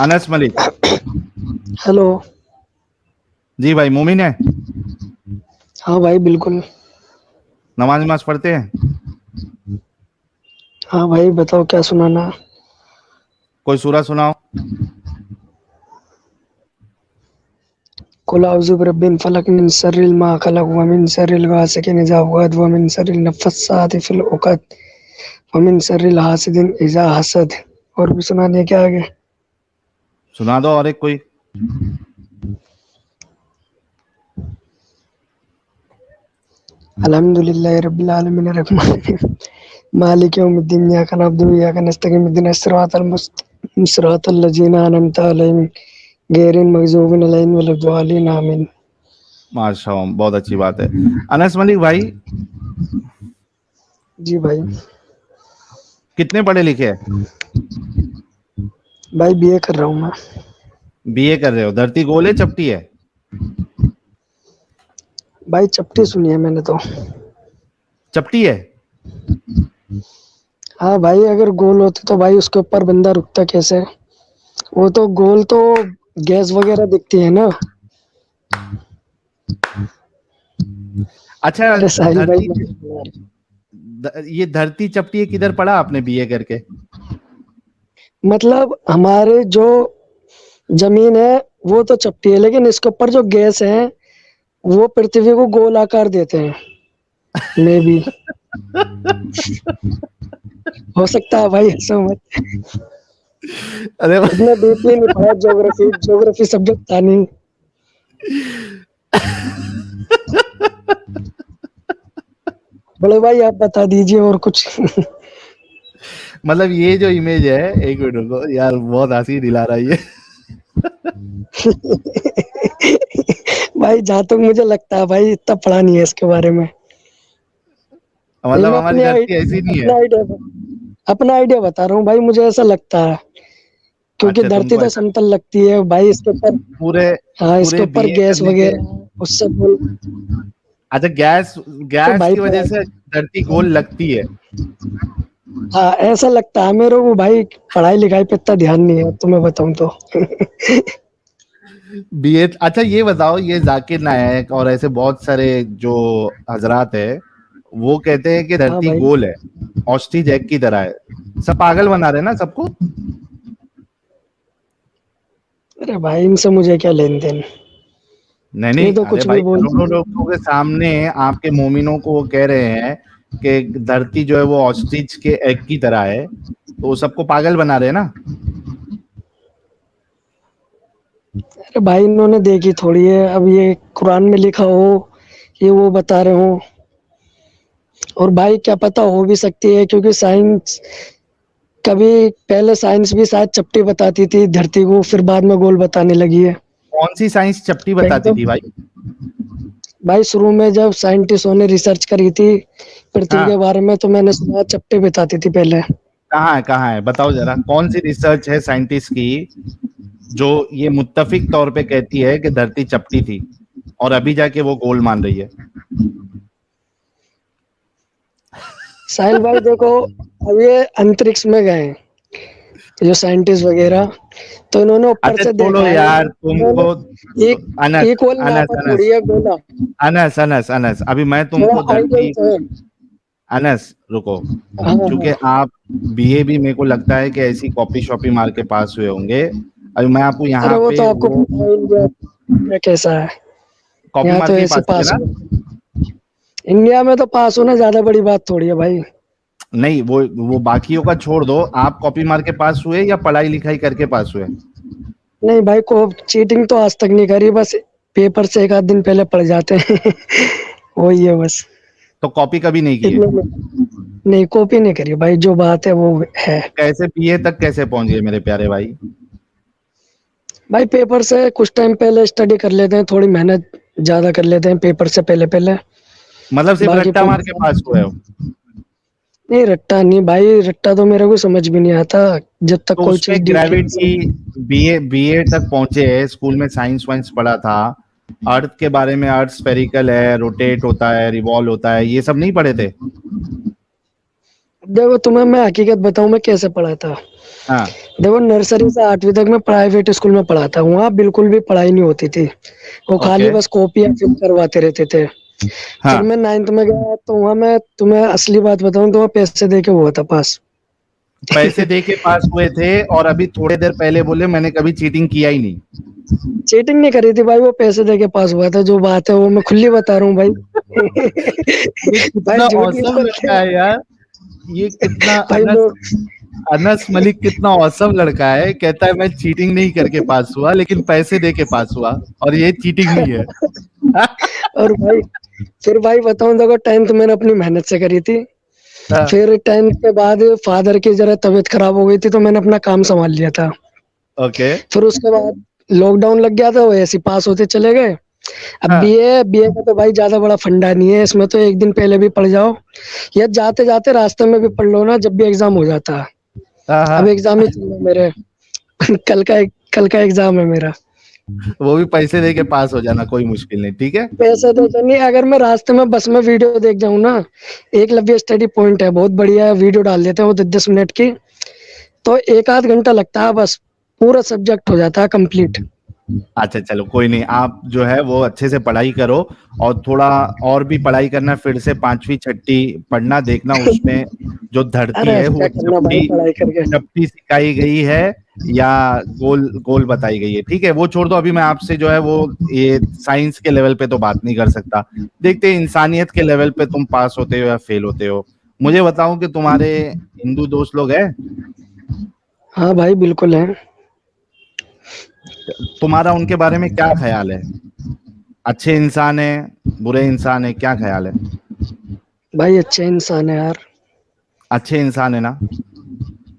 Anas Malik. Hello. जी भाई, मोमिन है। हाँ भाई बिल्कुल। नमाज नमाज पढ़ते हैं। हाँ भाई बताओ क्या सुनाना। कोई सूरा सुनाओ। कुल औज़ु बिरब्बिल फलक मिन शर्रिल मा खलक व मिन शर्रिल गासिकिन इज़ा वक़ब व मिन शर्रिल नफ़्फ़ासाति फिल उक़द व मिन शर्रिल हासिदिन इज़ा हसद। और भी सुनाने है क्या आगे? सुना दो और एक कोई। अल्हम्दुलिल्लाहि रब्बिल आलमीन अर्रहमानिर मालिक यौमिद्दीन इय्याका नअबुदु व इय्याका नस्तईन इहदिनस सिरातल मुस्तक़ीम सिरातल लज़ीना अनअमता अलैहिम गैरिल मग़ज़ूबि अलैहिम वलद्दालिन आमीन। माशाअल्लाह, बहुत अच्छी बात है। अनस मलिक भाई, जी भाई। कितने पढ़े लिखे हैं? भाई बीए कर रहा हूँ मैं। बीए कर रहे हो। धरती गोल है चपटी है? भाई चपटी सुनी है मैंने तो। चपटी है। हाँ भाई अगर गोल होती तो भाई उसके ऊपर बंदा रुकता कैसे? वो तो गोल तो गैस वगैरह दिखती है ना। अच्छा, अरे साहिल भाई ये धरती चपटी है किधर पढ़ा आपने बीए करके? मतलब हमारे जो जमीन है वो तो चपटी है, लेकिन इसके ऊपर जो गैस है वो पृथ्वी को गोल आकार देते हैं। मे भी हो सकता है भाई, ऐसा मत। अरे इतना डीपली नहीं पढ़ा ज्योग्राफी, ज्योग्राफी सब्जेक्ट था नहीं। बड़े भाई आप बता दीजिए और कुछ। मतलब ये जो इमेज है, एक मिनट रुको यार, बहुत हंसी दिला रहा है ये। भाई जहाँ तक मुझे लगता है भाई इतना पढ़ा नहीं है इसके बारे में। नहीं मतलब मैं हमारी धरती ऐसी नहीं है। अपना आइडिया बता रहा हूँ भाई, मुझे ऐसा लगता है क्योंकि अच्छा, धरती तुमको तो ऐसा समतल लगती है भाई इसके ऊपर। पूरे हाँ इसके पूरे ऊपर बीए गैस करने के। वगैरह उससे बोल अच्छा, गैस तो गैस भाई की वजह से धरती गोल लगती है। हाँ ऐसा लगता है मेरे को भाई। पढ़ाई लिखाई पे इतना ध्यान नहीं है तुम्हें बताऊं तो। बीए। अच्छा ये बताओ, ये जाकिर नायक और ऐसे बहुत सारे जो हजरात है, वो कहते हैं कि हाँ धरती भाई। गोल है, ऑस्ट्रिच एग की तरह है। सब पागल बना रहे हैं ना सबको। अरे भाई इनसे मुझे क्या लेन देन। नहीं ये नहीं, तो अरे कुछ भाई, भी बोल। करोड़ों लोगों के सामने आपके मोमिनों को वो कह रहे हैं कि धरती जो है वो ऑस्ट्रिच के एग की तरह है, तो वो सबको पागल बना रहे हैं ना। अरे भाई इन्होंने देखी थोड़ी है, अब ये कुरान में लिखा हो ये वो बता रहे हो। और भाई क्या पता हो भी सकती है क्योंकि साइंस कभी पहले साइंस भी शायद चपटी बताती थी धरती को, फिर बाद में गोल बताने लगी है। कौन सी साइंस चपटी कहीं बताती तो थी भाई? भाई शुरू में जब साइंटिस्टों ने रिसर्च करी थी पृथ्वी के हाँ, बारे में तो मैंने सुना चपटी बताती थी पहले। कहाँ है बताओ जरा, कौन सी रिसर्च है साइंटिस्ट की जो ये मुत्तफिक तौर पे कहती है कि धरती चपटी थी और अभी जाके वो गोल मान रही है? साहिल भाई देखो, अब ये अंतरिक्ष में गए हैं जो साइंटिस्ट वगैरह, तो इन्होंने ऊपर अच्छा से छोड़ो देखा है। यार तुमको। इन्होंने एक अनस इक्वल अनस नापा अनस थोड़ी है गोला। अनस अनस अनस अभी मैं थोड़ा तुमको आइडियल धरती। तो है। अनस रुको। हाँ क्योंकि हाँ। आप बीए भी मेरे को लगता है कि ऐसी कॉपी शॉपी मार के पास हुए होंगे। अभी मैं आपको अरे यहाँ वो तो पे आपको वो पता है इंडिया कैसा है। कॉपी यहाँ मार तो के ही ऐसे पास किया पास ना। हो। इंडिया में तो पास होना ज्यादा बड़ी बात थोड़ी है भाई। नहीं, वो बाकियों का छोड़ दो, आप कॉपी मार के पास हुए या पढ़ाई लिखाई करके पास हुए? नहीं भाई को चीटिंग तो आज तक नहीं करी, बस पेपर से एक आध दिन पहले पड़ जाते हैं। वही है बस। तो कॉपी कभी नहीं की है? इतने में नहीं कॉपी नहीं करी भाई, जो बात है वो है। तो कैसे बीए तक कैसे पहुंच गए मेरे प्यारे भाई? भाई पेपर से कुछ टाइम पहले स्टडी कर लेते हैं, थोड़ी मेहनत ज्यादा कर लेते हैं पेपर से पहले पहले। मतलब सिर्फ बाकी रट्टा मार के पास हुए हो? नहीं रट्टा नहीं भाई, रट्टा तो मेरे को समझ भी नहीं आता जब तक तो कोई चीज उसमें डीपली ग्रेविटी, बीए बीए तक पहुंचे, स्कूल में साइंस वाइंस पढ़ा था, अर्थ के बारे में, अर्थ स्फेरिकल है, रोटेट होता है, रिवॉल्व होता है, ये सब नहीं पढ़े थे? देखो तुम्हें मैं हकीकत बताऊं मैं कैसे पढ़ा था। हाँ देखो नर्सरी से 8वीं तक मैं प्राइवेट स्कूल में पढ़ा था, वहाँ बिल्कुल भी पढ़ाई नहीं होती थी, वो खाली ओके बस कॉपियां फिल करवाते रहते थे। फिर हाँ। मैं 9th में गया तो वहाँ मैं तुम्हें असली बात बताऊं तो वहाँ पैसे दे के हुआ था पास। पैसे दे के पास हुए थे और अभी थोड़े देर पहले बोले मैंने कभी चीटिंग किया ही नहीं। चीटिंग नहीं करी थी भाई, वो पैसे दे के पास हुआ था, जो बात है वो मैं खुली बता रहा हूँ भाई। ये भाई कितना झूठ नहीं औसम बोलते लड़का है यार। ये कितना भाई। अनस अनस मलिक कितना औसम लड़का है, कहता है मैं चीटिंग नहीं करके पास हुआ लेकिन पैसे दे के पास हुआ, और ये चीटिंग नहीं है। और भाई फिर भाई बताऊं, देखो 10th मैंने अपनी मेहनत से करी थी। हाँ, फिर 10th के बाद फादर की जरा तबीयत खराब हो गई थी तो मैंने अपना काम संभाल लिया था। ओके। फिर उसके बाद लॉकडाउन लग गया था, वो ऐसे पास होते चले गए। अब हाँ बीए का तो भाई ज्यादा बड़ा फंडा नहीं है, इसमें तो एक दिन पहले भी पढ़ जाओ या जाते जाते रास्ते में भी पढ़ लो ना, जब भी एग्जाम हो जाता है। हाँ अब हाँ। एग्जाम ही चल रहा है मेरे। कल का एग्जाम है मेरा। वो भी पैसे दे के पास हो जाना कोई मुश्किल नहीं, ठीक है। पैसे तो नहीं, अगर मैं रास्ते में बस में वीडियो देख जाऊं ना, एकलव्य स्टडी पॉइंट है बहुत बढ़िया, वीडियो डाल देते हैं वो 10-10 मिनट की, तो 1 आध घंटा लगता है बस, पूरा सब्जेक्ट हो जाता है कंप्लीट। अच्छा चलो कोई नहीं, आप जो है वो अच्छे से पढ़ाई करो और थोड़ा और भी पढ़ाई करना, फिर से पांचवी छठी पढ़ना, देखना उसमें जो धरती अरे है वो क्या करना भाई चपटी पढ़ाई करके। चपटी सिखाई गई है या गोल गोल बताई गई है, ठीक है वो छोड़ दो। अभी मैं आपसे जो है वो ये साइंस के लेवल पे तो बात नहीं कर सकता, देखते हैं इंसानियत के लेवल पे तुम पास होते हो या फेल होते हो। मुझे बताओ कि तुम्हारे हिंदू दोस्त लोग हैं? हाँ भाई बिल्कुल है। तुम्हारा उनके बारे में क्या ख्याल है? अच्छे इंसान है, बुरे इंसान है, क्या ख्याल है? भाई अच्छे इंसान है यार। अच्छे इंसान है ना?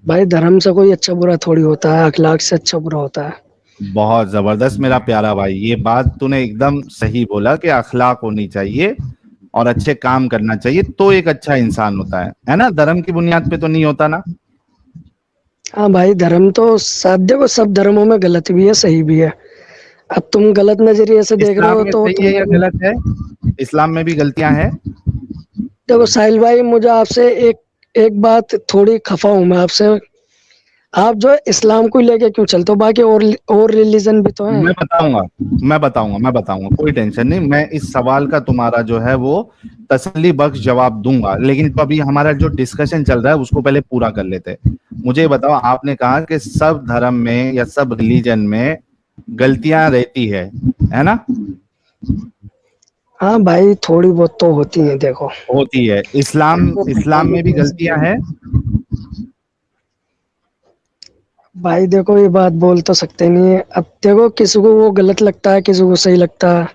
भाई धर्म से कोई अच्छा बुरा थोड़ी होता है, अखलाक से अच्छा बुरा होता है। बहुत जबरदस्त मेरा प्यारा भाई, ये बात तूने एकदम सही बोला कि अखलाक होनी चाहिए और अच्छे काम करना चाहिए तो एक अच्छा इंसान होता है ना? धर्म की बुनियाद पे तो नहीं होता ना। हाँ भाई धर्म तो सब, देखो सब धर्मों में गलत भी है सही भी है। अब तुम गलत नजरिए से देख रहे इस्लाम हो में तो सही है या तुम्हारी। गलत है? इस्लाम में भी गलतियां हैं। देखो साहिल भाई, मुझे आपसे एक एक बात थोड़ी खफा हूं मैं आपसे। आप जो इस्लाम को लेके क्यों चलते हो, बाकी और रिलीजन भी तो है। मैं बताऊंगा, मैं बताऊंगा, कोई टेंशन नहीं, मैं इस सवाल का तुम्हारा जो है वो तसल्ली बख्श जवाब दूंगा, लेकिन तो अभी हमारा जो डिस्कशन चल रहा है उसको पहले पूरा कर लेते हैं। मुझे बताओ, आपने कहा कि सब धर्म में या सब रिलीजन में गलतियां रहती है ना? हाँ भाई थोड़ी बहुत तो होती है देखो। होती है। इस्लाम वो पता इस्लाम नहीं में भी कैसे गलतियां बोलूं। हैं। भाई देखो ये बात बोल तो सकते नहीं है, अब देखो किसी को वो गलत लगता है किसी को सही लगता है। अब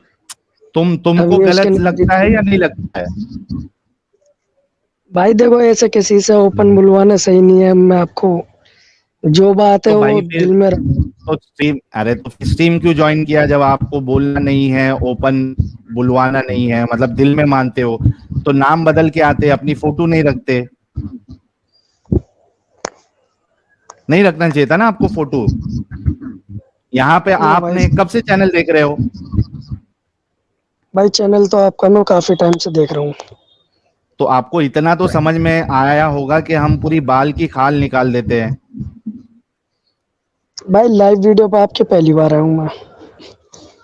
तुमको ये उसके गलत लगता है नजरिए। या नहीं लगता है? भाई देखो ऐसे किसी से ओपन बुलवाना सही नहीं है, मैं आपको जो बात है तो वो भाई फिर दिल में रख। तो स्ट्रीम, अरे तो स्ट्रीम क्यों ज्वाइन किया जब आपको बोलना नहीं है, ओपन बुलवाना नहीं है, मतलब दिल में मानते हो तो नाम बदल के आते, अपनी फोटो नहीं रखते? नहीं रखना चाहिए था ना आपको फोटो। यहाँ पे चलो भाई। आपने कब से चैनल देख रहे हो? भाई चैनल तो आपका मैं काफी टाइम से देख रहा हूँ। तो आपको इतना तो समझ में आया होगा कि हम पूरी बाल की खाल निकाल देते हैं। भाई लाइव वीडियो पे आपके पहली बार आया हूँ मैं।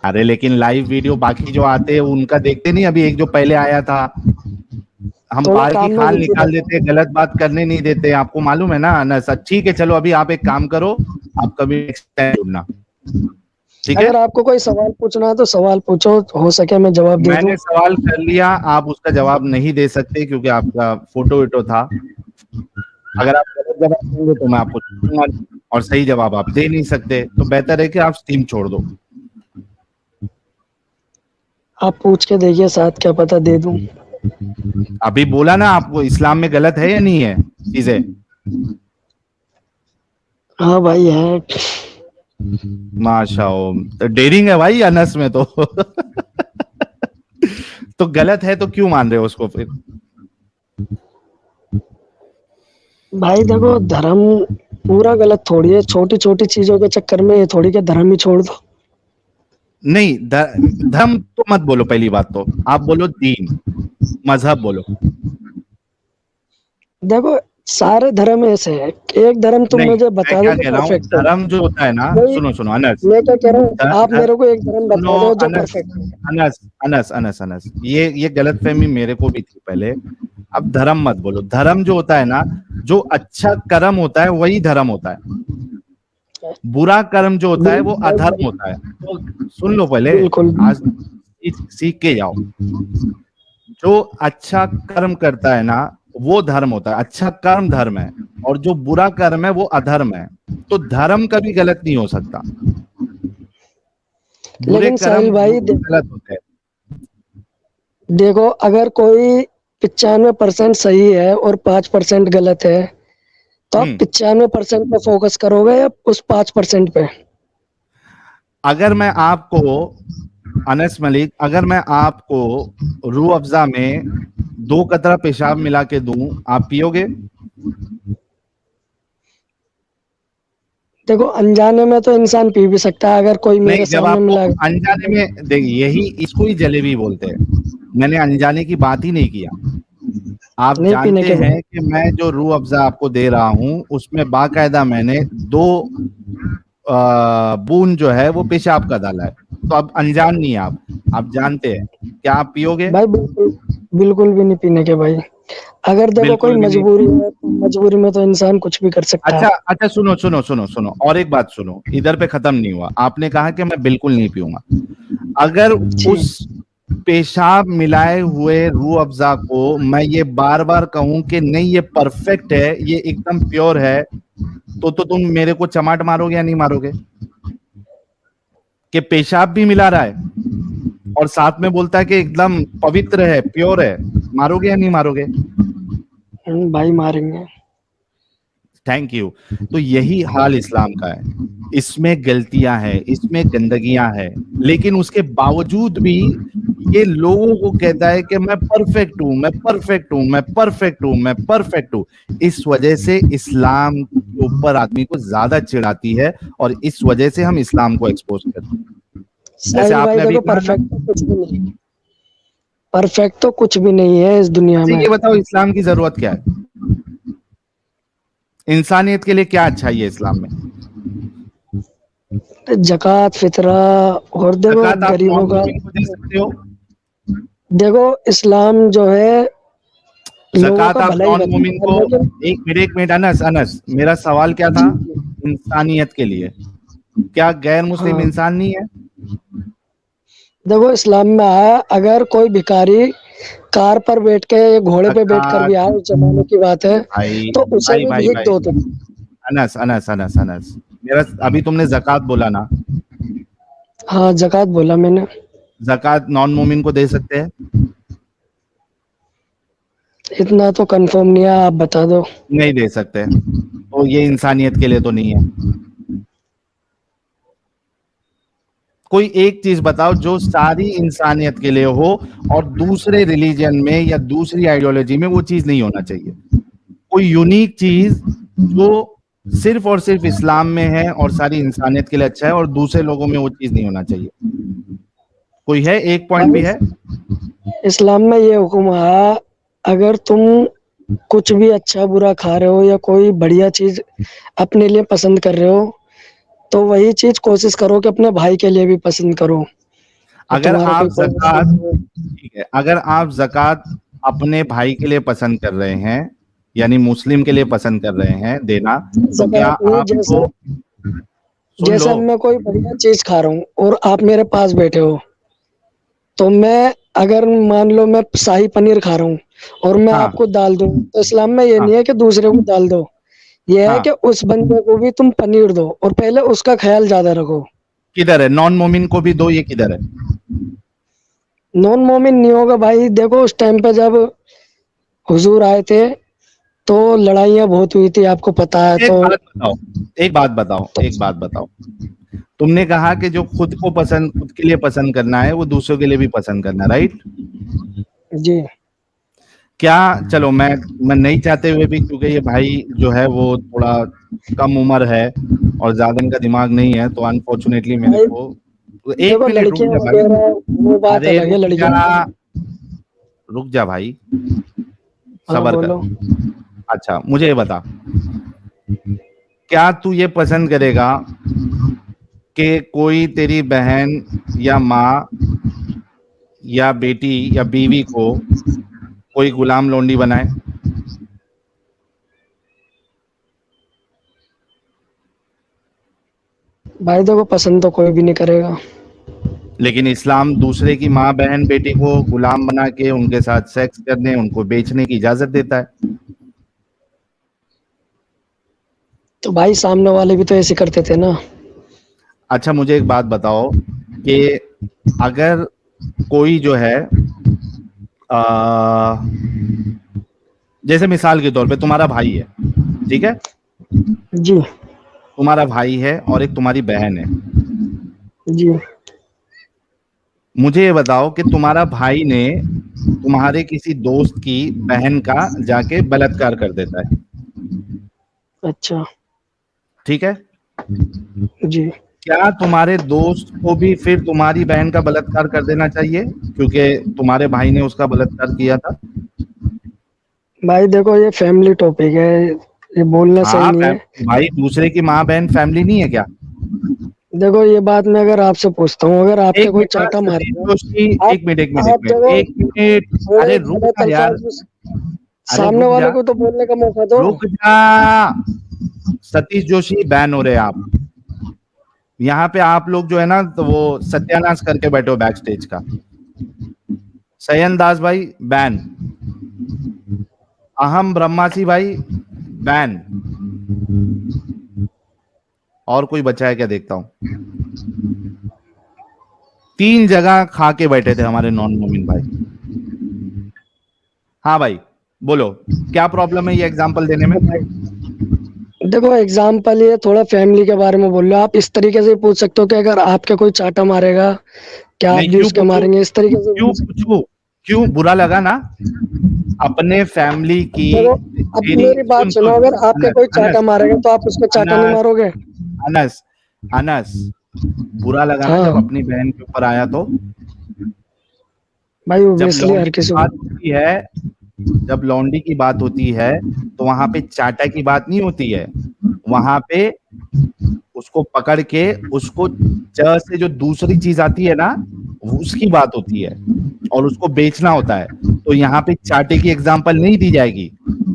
अरे लेकिन लाइव वीडियो बाकी जो आते हैं उनका देखते नहीं? अभी एक जो पहले आया था, हम थोड़ा बाल की काम में खाल बिजी निकाल रहता देते, हूँ। गलत बात करने नहीं देते, आपको मालूम है ना अनस? ठीक है चलो, अभी आप एक काम करो, आप कभी नेक्स्ट टाइम जुड़ना, ठीक है? अगर आपको कोई सवाल पूछना है तो सवाल पूछो, हो सके मैं जवाब दे दूं। मैंने सवाल कर लिया, आप उसका जवाब नहीं दे सकते क्योंकि आपका फोटो विटो था। अगर आप गलत जवाब देंगे तो मैं आपको छूटूंगा नहीं, और सही जवाब आप दे नहीं सकते, तो बेहतर है कि आप स्ट्रीम छोड़ दो। आप पूछ के देखिए, साथ क्या पता दे दूं। अभी बोला ना आपको, इस्लाम में गलत है या नहीं है चीजें? हाँ भाई है। माशा, डेयरिंग है भाई अनस में तो। तो गलत है तो क्यों मान रहे हो उसको फिर? भाई देखो धर्म पूरा गलत थोड़ी है, छोटी छोटी चीजों के चक्कर में ये थोड़ी के धर्म ही छोड़ दो। नहीं, धर्म तो मत बोलो, पहली बात तो आप बोलो दीन, मजहब बोलो। देखो सारे धर्म ऐसे है, एक धर्म तुम नहीं, मुझे मैं बता क्या दो कह जो रहा हूँ, परफेक्ट है। धर्म जो होता है ना, वही सुनो सुनो अनस, मैं क्या कह रहा हूँ, ध- आप ध- मेरे को एक धर्म सुनो बता दो जो अनस, परफेक्ट है। अनस अनस अनस अनस, ये गलतफहमी मेरे को भी थी पहले। अब धर्म मत बोलो, धर्म जो होता है ना, जो अच्छा कर्म होता है वही धर्म होता है, बुरा कर्म जो होता है वो अधर्म बिल्कुल होता है। तो सुन लो पहले, बिल्कुल आज सीख के जाओ। जो अच्छा कर्म करता है ना वो धर्म होता है, अच्छा कर्म धर्म है, और जो बुरा कर्म है वो अधर्म है। तो धर्म कभी गलत नहीं हो सकता, बुरे लेकिन कर्म साहिल भाई गलत होते हैं। देखो, अगर कोई 95% सही है और 5% गलत है, तो आप हम्म 95% पे फोकस करोगे या उस 5% पे? अगर मैं आपको, अनस मलिक, अगर मैं आपको रूह अफ़ज़ा में 2 कतरा पेशाब मिला के दूं, आप पियोगे? देखो, अनजाने में तो इंसान पी भी सकता है, अगर कोई नहीं, मेरे जब सामने आपको मिला। अनजाने में, देखिए यही इसको ही जलेबी बोलते हैं। मैंने अनजाने की बात ही नहीं किया। आप नहीं पीने जानते के हैं बाद कि मैं जो रूह अफ़ज़ा आपको दे रहा हूं उसमें बाकायदा मैंने 2 बूंद जो है वो पेशाब का डाला है। तो अब अनजान नहीं है आप जानते हैं। क्या आप पियोगे? भाई बिल्कुल, बिल्कुल भी नहीं पीने के भाई। अगर देखो कोई बिल्कुल भी नहीं। मजबूरी है, तो मजबूरी में तो इंसान कुछ भी कर सकता अच्छा है। अच्छा, सुनो सुनो सुनो सुनो, और एक बात सुनो, इधर पे खत्म नहीं हुआ। आपने कहा कि मैं बिल्कुल नहीं पीऊंगा। अगर जी उस पेशाब मिलाए हुए रूह अफ़ज़ा को मैं ये बार बार कहूं कि नहीं ये परफेक्ट है, ये एकदम प्योर है, तो तुम मेरे को चमाट मारोगे या नहीं मारोगे? कि पेशाब भी मिला रहा है और साथ में बोलता है कि एकदम पवित्र है, प्योर है, मारोगे या नहीं मारोगे? भाई मारेंगे। Thank you. तो यही हाल इस्लाम का है। इसमें गलतियां हैं, इसमें गंदगियां हैं, लेकिन उसके बावजूद भी ये लोगों को कहता है कि मैं परफेक्ट हूं, मैं परफेक्ट हूं, मैं परफेक्ट हूं, मैं परफेक्ट हूं। इस वजह से इस्लाम के ऊपर आदमी को ज्यादा चिढ़ आती है, और इस वजह से हम इस्लाम को एक्सपोज करते हैं। जैसे साहिल भाई आपने अभी देखो, कहा ना। परफेक्ट तो कुछ भी नहीं, परफेक्ट तो कुछ भी नहीं है इस दुनिया अच्छा में। ये बताओ, इस्लाम की जरूरत क्या है? इंसानियत के लिए क्या अच्छाई है इस्लाम में? जक़ात, फितरा, और देखो ज़कात आप गरीबों नॉन का। मुमिन को दे सकते हो? देखो, इस्लाम जो है लोगों ज़कात का आप भला ही नॉन मुमिन बताता है, को, लेकिन एक मिनट अनस अनस, मेरा सवाल क्या था? जी इंसानियत के लिए। क्या गैर मुस्लिम हाँ, इंसान नहीं है? देखो इस्लाम में आया, अगर कोई भिखारी कार पर बैठ के, घोड़े पे बैठ कर ज़कात, भी आए, उस जमाने की बात है, भाई तो उसे भाई भी भाई भीख भाई, दो तुम। अनस अनस अनस अनस, मेरा, अभी तुमने ज़कात बोला ना, हाँ, जक़ात बोला मैंने। ज़कात नॉन मुमिन को दे सकते हैं? इतना तो कंफर्म नहीं है, आप बता दो। नहीं दे सकते। तो ये इंसानियत के लिए तो नहीं है। कोई एक चीज बताओ जो सारी इंसानियत के लिए हो, और दूसरे रिलीजन में या दूसरी आइडियोलॉजी में वो चीज नहीं होना चाहिए। कोई यूनिक चीज जो सिर्फ और सिर्फ इस्लाम में है और सारी इंसानियत के लिए अच्छा है, और दूसरे लोगों में वो चीज नहीं होना चाहिए। कोई है, एक पॉइंट भी भाई है? इस्लाम में ये हुक्म है, अगर तुम कुछ भी अच्छा बुरा खा रहे हो या कोई बढ़िया चीज अपने लिए पसंद कर रहे हो, तो वही चीज कोशिश करो कि अपने भाई के लिए भी पसंद करो। और अगर तुम्हारा आप कोई जक़ात, पड़ोसी हो। ठीक है, अगर आप जक़ात अपने भाई के लिए पसंद कर रहे हैं, यानी मुस्लिम के लिए पसंद कर रहे हैं देना, तो क्या ज़कात नहीं, जैसे आपको, सुन जैसे लो, अब मैं कोई बढ़िया चीज खा रहा हूँ और आप मेरे पास बैठे हो, तो मैं, अगर मान लो मैं शाही पनीर खा रहा हूँ और मैं हाँ आपको दाल दूं, तो इस्लाम में ये हाँ नहीं है कि दूसरे को दाल दो। ये है हाँ, कि उस बंदे को भी तुम पनीर दो और पहले उसका ख्याल ज्यादा रखो। किधर है नॉन मोमिन को भी दो, ये किधर है? नॉन मोमिन नहीं होगा भाई, देखो उस टाइम पे जब हुजूर आए थे, तो लड़ाइयाँ बहुत हुई थी, आपको पता है एक तो। बात बताओ, एक बात बताओ, तो एक बात बताओ। तुमने कहा कि जो खुद को पसंद, खुद के लिए पसंद करना है वो दूसरों के लिए भी पसंद करना, राइट? जी क्या, चलो मैं नहीं चाहते हुए भी, क्योंकि ये भाई जो है वो थोड़ा कम उम्र है और ज्यादा इनका दिमाग नहीं है, तो अनफॉर्चुनेटली मेरे भाई, को, तो एक देखो मिनट रुक लड़कियां जा भाई। वगैरह वो बात अरे अलग है, रुक जा, लड़कियां। रुक जा भाई, हाँ सबर कर। बोलो। अच्छा मुझे ये बता, क्या तू ये पसंद करेगा कि कोई तेरी बहन या माँ या बेटी या बीवी को कोई गुलाम लोंडी बनाए? भाई देखो पसंद तो कोई भी नहीं करेगा। लेकिन इस्लाम दूसरे की माँ बहन बेटी को गुलाम बना के उनके साथ सेक्स करने, उनको बेचने की इजाजत देता है। तो भाई सामने वाले भी तो ऐसे करते थे ना। अच्छा मुझे एक बात बताओ कि अगर कोई जो है जैसे मिसाल के तौर पे तुम्हारा भाई है, ठीक है, जी तुम्हारा भाई है और एक तुम्हारी बहन है। जी। मुझे ये बताओ कि तुम्हारा भाई ने तुम्हारे किसी दोस्त की बहन का जाके बलात्कार कर देता है, अच्छा। ठीक है, जी। क्या तुम्हारे दोस्त को भी फिर तुम्हारी बहन का बलात्कार कर देना चाहिए क्योंकि तुम्हारे भाई ने उसका बलात्कार किया था? भाई देखो ये फैमिली टॉपिक है, ये बोलना सही हाँ नहीं है। भाई, दूसरे की माँ बहन फैमिली नहीं है क्या? देखो ये बात मैं अगर आपसे पूछता हूँ, अगर आपके एक कोई मिनट चाटा सतीश मारेगा, जोशी, आप एक मिनट एक मिनट एक आप मिनट देखो एक मिनट, थोड़े अरे रुक गलत जा यार, अल्फाज अरे सामने रुक वाले जा, को तो बोलने का मौका दो। रुक जा। सतीश जोशी बैन हो रहे हैं आप यहाँ पे। आप लोग जो है ना, तो वो सत्यानाश करके बैठे हो बैक स्टेज का। सयन दास भाई बैन, अहम ब्रह्मासी भाई बैन, और कोई बचा है क्या देखता हूं। 3 जगह खा के बैठे थे हमारे नॉन मोमिन भाई। हाँ भाई बोलो, क्या प्रॉब्लम है ये एग्जांपल देने में? देखो एग्जाम्पल ये थोड़ा फैमिली के बारे में बोल रहे हो आप, इस तरीके से पूछ सकते हो कि अगर आपके कोई चाटा मारेगा क्या आप नहीं, भी क्यों उसके पूछू, मारेंगे, इस तरीके से क्यों बोल सकते पूछू, क्यों बुरा लगा ना? अपने फैमिली की हो। देखो अब तेरी मेरी बात सुन सुनो, सुन, अगर आपके अनस कोई चाटा अनस मारेगा तो आप उसको चाटा नहीं अनस मारोगे? अनस अनस बुरा लगा ना जब हाँ अपनी बहन के ऊपर आया तो? भाई जब ओबियसली हर लौंडी की किसी बात को। होती है, जब लौंडी की बात होती है तो वहां पे चाटा की बात नहीं होती है। वहां पे उसको पकड़ के उसको च से जो दूसरी चीज आती है ना, उसकी बात होती है और उसको बेचना होता है। तो यहाँ पे चाटे की एग्जाम्पल नहीं दी जाएगी,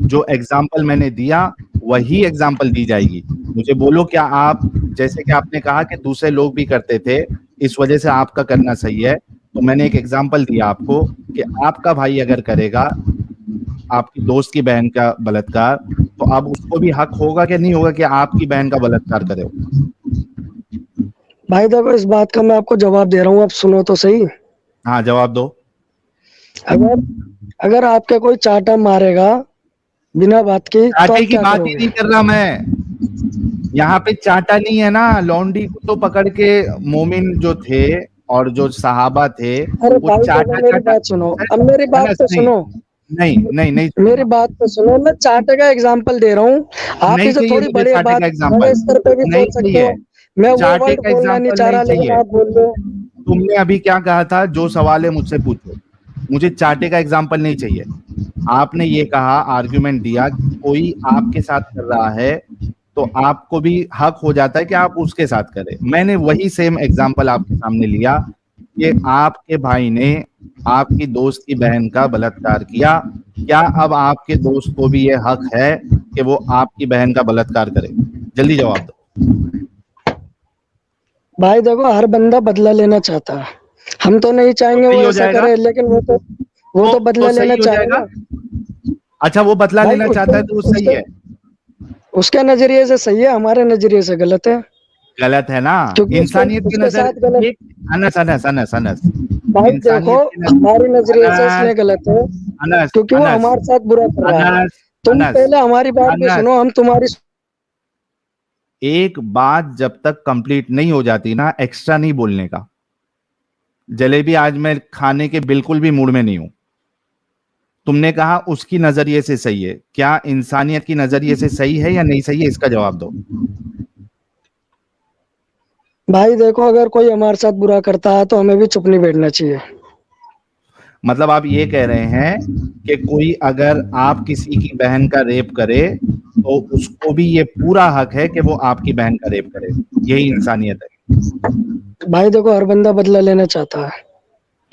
जो एग्जाम्पल मैंने दिया वही एग्जाम्पल दी जाएगी। मुझे बोलो, क्या आप, जैसे कि आपने कहा कि दूसरे लोग भी करते थे इस वजह से आपका करना सही है, तो मैंने एक एग्जाम्पल दिया आपको कि आपका भाई अगर करेगा आपकी दोस्त की बहन का बलात्कार, तो अब उसको भी हक होगा कि नहीं होगा कि आपकी बहन का बलात्कार करे? भाई देखो इस बात का मैं आपको जवाब दे रहा हूँ, आप सुनो तो सही। हाँ जवाब दो। अगर अगर आपके कोई चाटा मारेगा बिना बात की तो चाटे आप की क्या बात ही करोगे? नहीं कर रहा मैं, यहाँ पे चाटा नहीं है ना। लौंडी को तो पकड़ के मोमिन जो थे और जो सहाबा थे अरे वो भाई देखो चाटा मेरी चाटा, बात सुनो, अब मेरी बात अनस तो नहीं, सुनो, नहीं नहीं नहीं मेरी सुनूंगा, बात तो सुनो, मैं चाटे का एग्जांपल दे रहा हूँ। आप नहीं इसे चाहिए थोड़ी मुझे बड़ी चाटे बात का बड़े एग्जाम्पल, स्तर पे भी नहीं सोच सकते हो। चाहिए, मैं वो चाटे वर्ड का बोलना नहीं एग्जाम्पल चाह नहीं रहा लेकिन चाहिए। आप बोल रहे हो। तुमने अभी क्या कहा था? जो सवाल है मुझसे पूछो, मुझे चाटे का एग्जाम्पल नहीं चाहिए। आपने ये कहा, आर्ग्यूमेंट दिया कि कोई आपके साथ कर रहा है तो आपको भी हक हो जाता है कि आप उसके साथ करें। मैंने वही सेम एग्जाम्पल आपके सामने लिया कि आपके भाई ने आपकी दोस्त की बहन का बलात्कार किया, क्या अब आपके दोस्त को भी ये हक है कि वो आपकी बहन का बलात्कार करे? जल्दी जवाब दो। भाई देखो हर बंदा बदला लेना चाहता है, हम तो नहीं तो चाहेंगे सही वो हो ऐसा जाएगा, करे, लेकिन वो तो तो बदला सही लेना हो चाहेगा। जाएगा। अच्छा वो बदला भाई लेना उसके चाहता है तो वो सही उसके है? उसके नजरिए से सही है, हमारे नजरिए से गलत है, गलत है ना? क्योंकि उसके इंसानियत की उसके नजर, साथ गलत। एक, अनस अनस अनस अनस, भाई देखो इंसानियत की नजर, हमारी नजरिए से इसलिए अनस गलत है अनस क्योंकि वो अनस हमारे साथ बुरा कर रहा है। अनस तुम अनस पहले हमारी बात भी अनस, सुनो, हम तुम्हारी। एक बात जब तक कंप्लीट नहीं हो जाती ना, एक्स्ट्रा नहीं बोलने का। जलेबी आज मैं खाने के बिल्कुल भी मूड में नहीं हूं। तुमने कहा उसकी नजरिए से सही है, क्या इंसानियत की नजरिए से सही है या नहीं सही है? इसका जवाब दो। भाई देखो अगर कोई हमारे साथ बुरा करता है तो हमें भी चुप नहीं बैठना चाहिए। मतलब आप ये कह रहे हैं कि कोई अगर आप किसी की बहन का रेप करे तो उसको भी ये पूरा हक है कि वो आपकी बहन का रेप करे। यही इंसानियत है। भाई देखो, हर बंदा बदला लेना चाहता है।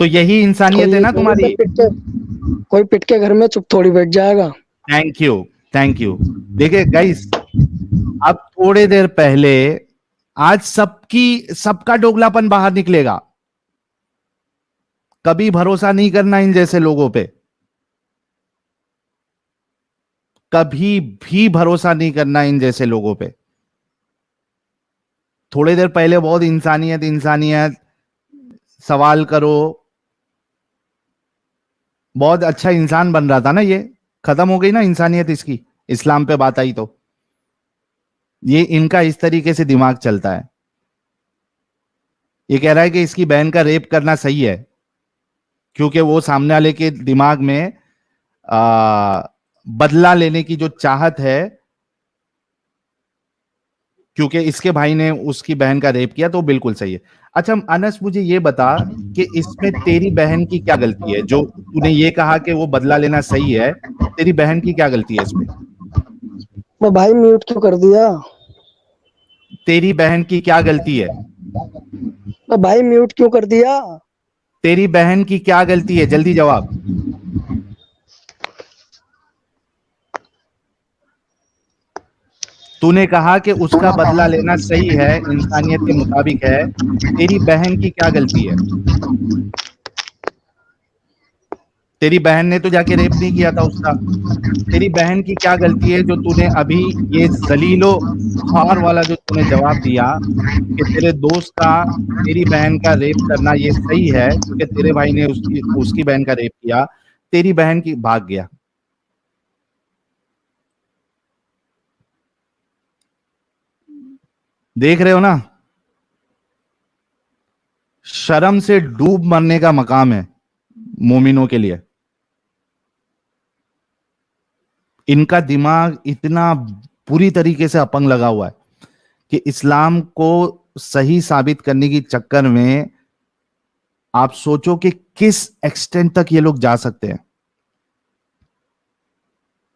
तो यही इंसानियत है ना तुम्हारी। कोई पिट के घर में चुप थोड़ी बैठ जाएगा। Thank you, thank you. देखिए गाइस, अब थोड़ी देर पहले, आज सबका डोगलापन बाहर निकलेगा। कभी भरोसा नहीं करना इन जैसे लोगों पे, कभी भी भरोसा नहीं करना इन जैसे लोगों पे। थोड़ी देर पहले बहुत इंसानियत इंसानियत, सवाल करो, बहुत अच्छा इंसान बन रहा था ना, ये खत्म हो गई ना इंसानियत इसकी। इस्लाम पे बात आई तो ये इनका इस तरीके से दिमाग चलता है। ये कह रहा है कि इसकी बहन का रेप करना सही है, क्योंकि वो सामने वाले के दिमाग में बदला लेने की जो चाहत है, क्योंकि इसके भाई ने उसकी बहन का रेप किया, तो बिल्कुल सही है। अच्छा अनस, मुझे ये बता कि इसमें तेरी बहन की क्या गलती है? जो तूने ये कहा कि वो बदला लेना सही है, तेरी बहन की क्या गलती है इसमें? मैं भाई म्यूट क्यों कर दिया? तेरी बहन की क्या गलती है? मैं भाई म्यूट क्यों कर दिया? तेरी बहन की क्या गलती है? जल्दी जवाब। तूने कहा कि उसका बदला लेना सही है, इंसानियत के मुताबिक है। तेरी बहन की क्या गलती है? तेरी बहन ने तो जाके रेप नहीं किया था उसका। तेरी बहन की क्या गलती है जो तूने अभी ये जलीलो ख्वार वाला जो तूने जवाब दिया कि तेरे दोस्त का तेरी बहन का रेप करना ये सही है क्योंकि तेरे भाई ने उसकी उसकी बहन का रेप किया। तेरी बहन की भाग गया। देख रहे हो ना, शर्म से डूब मरने का मकाम है मोमिनों के लिए। इनका दिमाग इतना पूरी तरीके से अपंग लगा हुआ है कि इस्लाम को सही साबित करने की चक्कर में आप सोचो कि किस एक्सटेंट तक ये लोग जा सकते हैं।